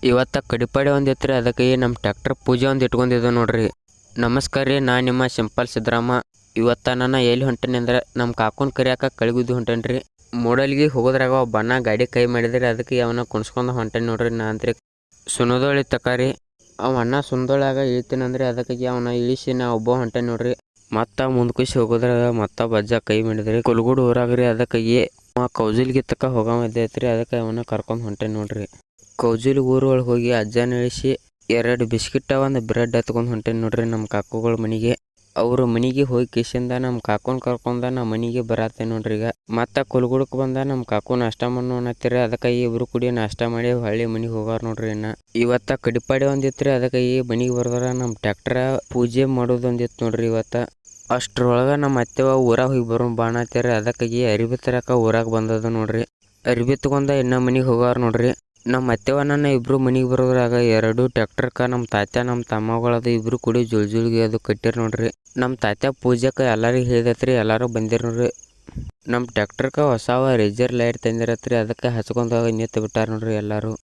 ಇವತ್ತು ಕಡಿಪಾಡಿ ಒಂದಿತ್ತು ರೀ. ಅದಕ್ಕೆ ನಮ್ಮ ಟ್ಯಾಕ್ಟರ್ ಪೂಜೆ ಒಂದು ಇಟ್ಕೊಂಡಿದ್ದೆ ನೋಡ್ರಿ. ನಮಸ್ಕಾರ ರೀ, ನಾನು ನಿಮ್ಮ ಸಿಂಪಲ್ ಸಿದ್ದರಾಮ. ಇವತ್ತು ನಾನು ಎಲ್ಲಿ ಹೊಂಟೇನಿ ಅಂದ್ರೆ ನಮ್ಮ ಕಾಕುನ ಕರಿಯಾಕ ಕಳಿಗುದ್ದಿ ಹೊಂಟೇನಿ ರೀ. ಮೂಡಲ್ಗಿ ಹೋಗೋದ್ರಾಗ ಬಣ್ಣ ಗಾಡಿ ಕೈ ಮಾಡಿದ್ರಿ. ಅದಕ್ಕೆ ಅವನ ಕುಣ್ಸ್ಕೊಂಡು ಹೊಂಟೇನಿ ನೋಡ್ರಿ. ನಾ ಅಂತ್ರಿ ಸುನದೋಳಿ ತಕಾರಿ ಅವ ಅಣ್ಣ ಸುನದೋಳಾಗ ಇಳಿತೀನಂದ್ರೆ ಅದಕ್ಕಾಗಿ ಅವನ ಇಳಿಸಿ ನಾ ಒಬ್ಬ ಹೊಂಟೇನಿ ನೋಡ್ರಿ. ಮತ್ತು ಮುಂದ್ಕುಸಿ ಹೋಗೋದ್ರಾಗ ಮತ್ತು ಬಜ್ಜ ಕೈ ಮಾಡಿದ್ರಿ. ಕುಲ್ಗುಡ್ ಊರಾಗ್ರಿ. ಅದಕ್ಕಾಗಿ ಕೌಜಲ್ಗಿ ತಕ ಹೋಗೈತ್ರಿ. ಅದಕ್ಕೆ ಅವನ ಕರ್ಕೊಂಡು ಹೊಂಟೇನಿ ನೋಡ್ರಿ. ಕೌಜಲ್ ಊರೊಳಗೆ ಹೋಗಿ ಅಜ್ಜನ ಇಳಿಸಿ 2 ಬಿಸ್ಕಿಟ್ ಒಂದು ಬ್ರೆಡ್ ಎತ್ಕೊಂಡು ಹೊಂಟೇನಿ ನೋಡ್ರಿ ನಮ್ಮ ಕಾಕುಗಳ ಮನೆಗೆ. ಅವ್ರ ಮನೆಗೆ ಹೋಗಿ ಕಿಶಿಂದ ನಮ್ಮ ಕಾಕುನ ಕರ್ಕೊಂಡ ನಮ್ಮ ಮನೆಗೆ ಬರತ್ತೆ ನೋಡ್ರಿ. ಈಗ ಮತ್ತು ಕುಲ್ಗುಡಕ್ಕೆ ಬಂದ ನಮ್ಮ ಕಾಕು ನಾಷ್ಟ ಮಾಡೋಣತ್ತೀರಿ. ಅದಕ್ಕಾಗಿ ಇಬ್ರು ಕೂಡಿ ನಾಷ್ಟ ಮಾಡಿ ಹೊಳ್ಳಿ ಮನೆಗೆ ಹೋಗಾರ ನೋಡ್ರಿ. ಇವತ್ತು ಕಡಿಪಾಡಿ ಒಂದಿತ್ತು ರೀ. ಅದಕ್ಕಾಗಿ ಮನೆಗೆ ಬರ್ದಾರ ನಮ್ಮ ಟ್ಯಾಕ್ಟರ್ ಪೂಜೆ ಮಾಡೋದೊಂದಿತ್ತು ನೋಡ್ರಿ. ಇವತ್ತು ಅಷ್ಟ್ರೊಳಗೆ ನಮ್ಮ ಅತ್ತೆವ ಊರಾಗ ಹೋಗಿ ಬರೋ ಬಾಣತ್ತೀರಿ. ಅದಕ್ಕಾಗಿ ಅರಿಬಿ ತರಕ ಊರಾಗ ಬಂದದ ನೋಡ್ರಿ. ಅರಿಬಿ ತಗೊಂಡ ಇನ್ನೂ ಮನೆಗೆ ಹೋಗಾರ ನೋಡ್ರಿ. ನಮ್ಮ ಅತ್ತೆವ ನನ್ನ ಇಬ್ಬರು ಮನೆಗೆ ಬರೋದ್ರಾಗ 2 ಟ್ಯಾಕ್ಟರ್ಕ ನಮ್ಮ ತಾತ್ಯ ನಮ್ಮ ತಮ್ಮಗಳದು ಇಬ್ಬರು ಕೂಡಿ ಜುಳ್ಜುಳ್ಗಿ ಅದು ಕಟ್ಟಿರಿ ನೋಡ್ರಿ. ನಮ್ಮ ತಾತ್ಯ ಪೂಜೆಗೆ ಎಲ್ಲರಿಗೆ ಹೇಳಿದತ್ರಿ. ಎಲ್ಲರೂ ಬಂದಿರಿ ನೋಡ್ರಿ. ನಮ್ಮ ಟ್ಯಾಕ್ಟರ್ಕ ಹೊಸವ ರೇಜರ್ ಲೈಟ್ ತಂದಿರತ್ರಿ. ಅದಕ್ಕೆ ಹಚ್ಕೊಂಡು ನಿಂತು ಬಿಟ್ಟಾರ ನೋಡ್ರಿ ಎಲ್ಲರೂ.